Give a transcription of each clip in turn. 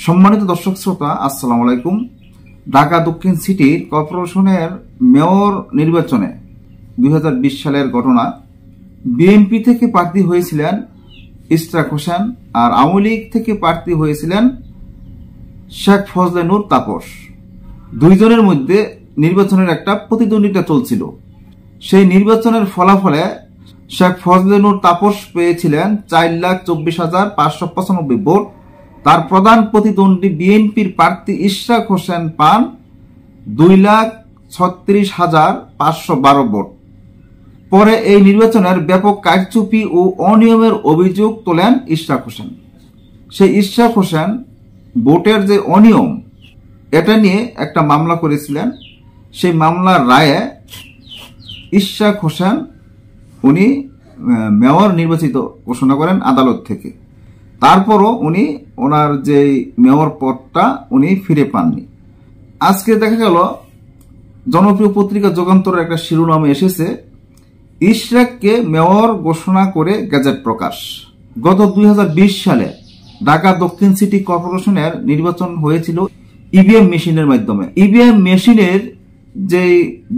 সম্মানিত দর্শক শ্রোতা, আসসালামু আলাইকুম। ঢাকা দক্ষিণ সিটি কর্পোরেশনের মেয়র নির্বাচনে 2020 সালের ঘটনা। বিএনপি থেকে প্রার্থী হয়েছিলেন ইশরাক হোসেন আর আওয়ামী লীগ থেকে প্রার্থী হয়েছিলেন শেখ ফজলে নূর তাপস। দুইজনের মধ্যে নির্বাচনের একটা প্রতিদ্বন্দ্বিতা চলছিল। সেই নির্বাচনের ফলাফলে শেখ ফজলে নূর তাপস পেয়েছিলেন 4,24,595 ভোট। তার প্রধান প্রতিদ্বন্দ্বী বিএনপির প্রার্থী ইশরাক হোসেন পান 2,36,512 ভোট। পরে এই নির্বাচনের ব্যাপক কারচুপি ও অনিয়মের অভিযোগ তোলেন ইশরাক হোসেন। সেই ইশরাক হোসেন ভোটের যে অনিয়ম এটা নিয়ে একটা মামলা করেছিলেন। সেই মামলার রায়ে ইশরাক হোসেন উনি মেয়র নির্বাচিত ঘোষণা করেন আদালত থেকে। তারপরও উনি ওনার যে মেয়র পদটা উনি ফিরে পাননি। আজকে দেখা গেল জনপ্রিয় পত্রিকা যুগান্তরের একটা শিরোনামে এসেছে, ইশরাককে মেয়র ঘোষণা করে গেজেট প্রকাশ। গত 2020 সালে ঢাকা দক্ষিণ সিটি কর্পোরেশনের নির্বাচন হয়েছিল ইভিএম মেশিনের মাধ্যমে। ইভিএম মেশিনের যে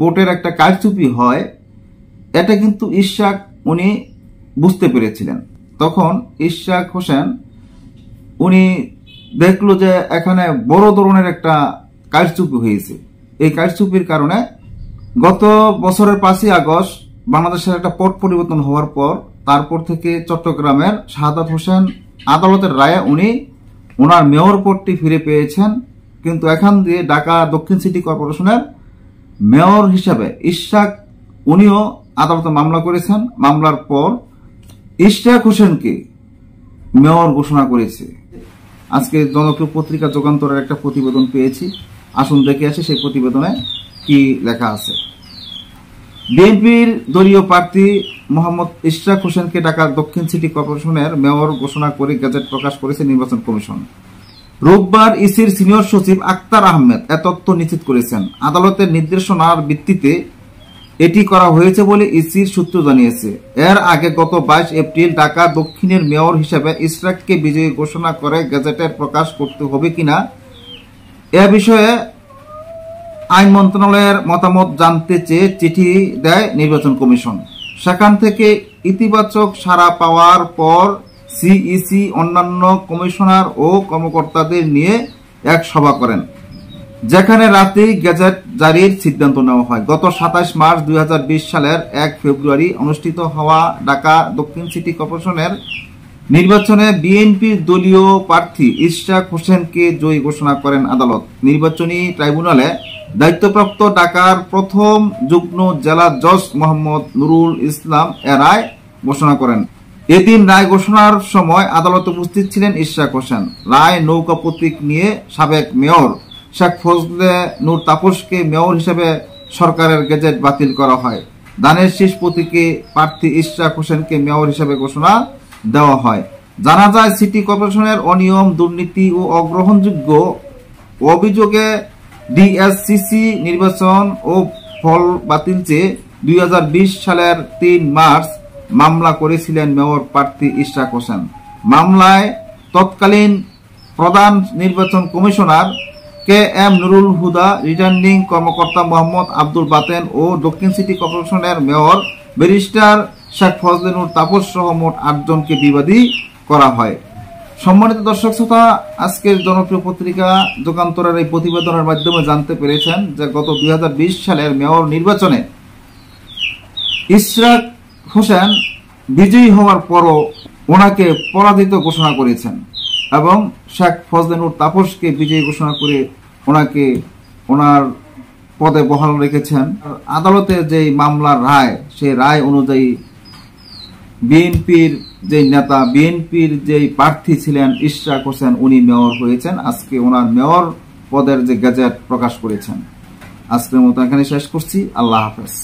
ভোটের একটা কারচুপি হয় এটা কিন্তু ইশরাক উনি বুঝতে পেরেছিলেন। তখন ইশরাক হোসেন উনি দেখলো যে এখানে বড় ধরনের একটা কারচুপি হয়েছে। এই কারচুপির কারণে গত বছরের 5ই আগস্ট বাংলাদেশের একটা পট পরিবর্তন হওয়ার পর তারপর থেকে চট্টগ্রামের শাহাদাত হোসেন আদালতের রায়ে উনি ওনার মেয়র পদটি ফিরে পেয়েছেন। কিন্তু এখান দিয়ে ঢাকা দক্ষিণ সিটি কর্পোরেশনের মেয়র হিসাবে ইশরাক উনিও আদালতে মামলা করেছেন। মামলার পর ইশরাক হোসেনকে মেয়র ঘোষণা করেছে। আজকে জনপ্রিয় পত্রিকা যুগান্তরের একটা প্রতিবেদন পেয়েছি, আসুন দেখে আসি সেই প্রতিবেদনে কি লেখা আছে। বিএনপির দলীয় প্রার্থী মোহাম্মদ ইশরাক হোসেনকে ঢাকা দক্ষিণ সিটি কর্পোরেশনের মেয়র ঘোষণা করে গেজেট প্রকাশ করেছে নির্বাচন কমিশন। রোববার ইসির সিনিয়র সচিব আক্তার আহমেদ এ তথ্য নিশ্চিত করেছেন। আদালতের নির্দেশনার ভিত্তিতে এটি করা হয়েছে বলে ইসির সূত্র জানিয়েছে। এর আগে গত 22 এপ্রিল ঢাকা দক্ষিণের মেয়র হিসেবে ইশরাককে বিজয়ী ঘোষণা করে গেজেটের প্রকাশ করতে হবে কিনা এ বিষয়ে আইন মন্ত্রণালয়ের মতামত জানতে চেয়ে চিঠি দেয় নির্বাচন কমিশন। সেখান থেকে ইতিবাচক সাড়া পাওয়ার পর সিইসি অন্যান্য কমিশনার ও কর্মকর্তাদের নিয়ে এক সভা করেন, যেখানে রাতেই গেজেট জারির সিদ্ধান্ত নেওয়া হয়। গত 27 মার্চ 2020 সালের 1 ফেব্রুয়ারি অনুষ্ঠিত হওয়া ঢাকা দক্ষিণ সিটি কর্পোরেশনের নির্বাচনে বিএনপির দলীয় প্রার্থী ইশরাক হোসেনকে জয়ী ঘোষণা করেন আদালত। নির্বাচনী ট্রাইব্যুনালে দায়িত্বপ্রাপ্ত ঢাকার প্রথম যুগ্ম জেলা জজ মোহাম্মদ নুরুল ইসলাম এ রায় ঘোষণা করেন। এদিন রায় ঘোষণার সময় আদালতে উপস্থিত ছিলেন ইশরাক হোসেন। রায় নৌকা প্রতীক নিয়ে সাবেক মেয়র শেখ ফজলে নূর তাপসকে মেয়র হিসেবে সরকারের গেজেট বাতিল করা হয়। দানের শীষ প্রতীকে প্রার্থী ইশরাক হোসেনকে মেয়র হিসেবে ঘোষণা দেওয়া হয়। জানা যায়, সিটি কর্পোরেশনের অনিয়ম, দুর্নীতি ও অগ্রহণযোগ্য অভিযোগে ডিএসসিসি নির্বাচন ও ফল বাতিল চেয়ে 2020 সালের 3 মার্চ মামলা করেছিলেন মেয়র প্রার্থী ইশরাক হোসেন। মামলায় তৎকালীন প্রধান নির্বাচন commissioner KM Nurul Huda, returning কর্মকর্তা মোহাম্মদ আব্দুল বাতেন ও দক্ষিণ সিটি কর্পোরেশনের মেয়র ব্যারিস্টার শেখ ফজলে নূর তাপস সহ মোট 8 জনকে বিবাদী করা হয়। সম্মানিত দর্শক শ্রোতা, আজকের জনপ্রিয় পত্রিকা যুগান্তরের এই প্রতিবেদনের মাধ্যমে জানতে পেরেছেন যে গত 2020 সালের মেয়র নির্বাচনে ইশরাক হোসেন বিজয়ী হওয়ার পরও ওনাকে পরাজিত ঘোষণা করেছেন এবং শেখ ফজলে নূর তাপসকে বিজয়ী ঘোষণা করে ওনাকে ওনার পদে বহাল রেখেছেন। আদালতের যে মামলার রায়, সেই রায় অনুযায়ী বিএনপির যে নেতা, বিএনপির যে প্রার্থী ছিলেন ইশরাক হোসেন, উনি মেয়র হয়েছেন। আজকে ওনার মেয়র পদের যে গেজেট প্রকাশ করেছেন। আজকের মতো এখানে শেষ করছি। আল্লাহ হাফেজ।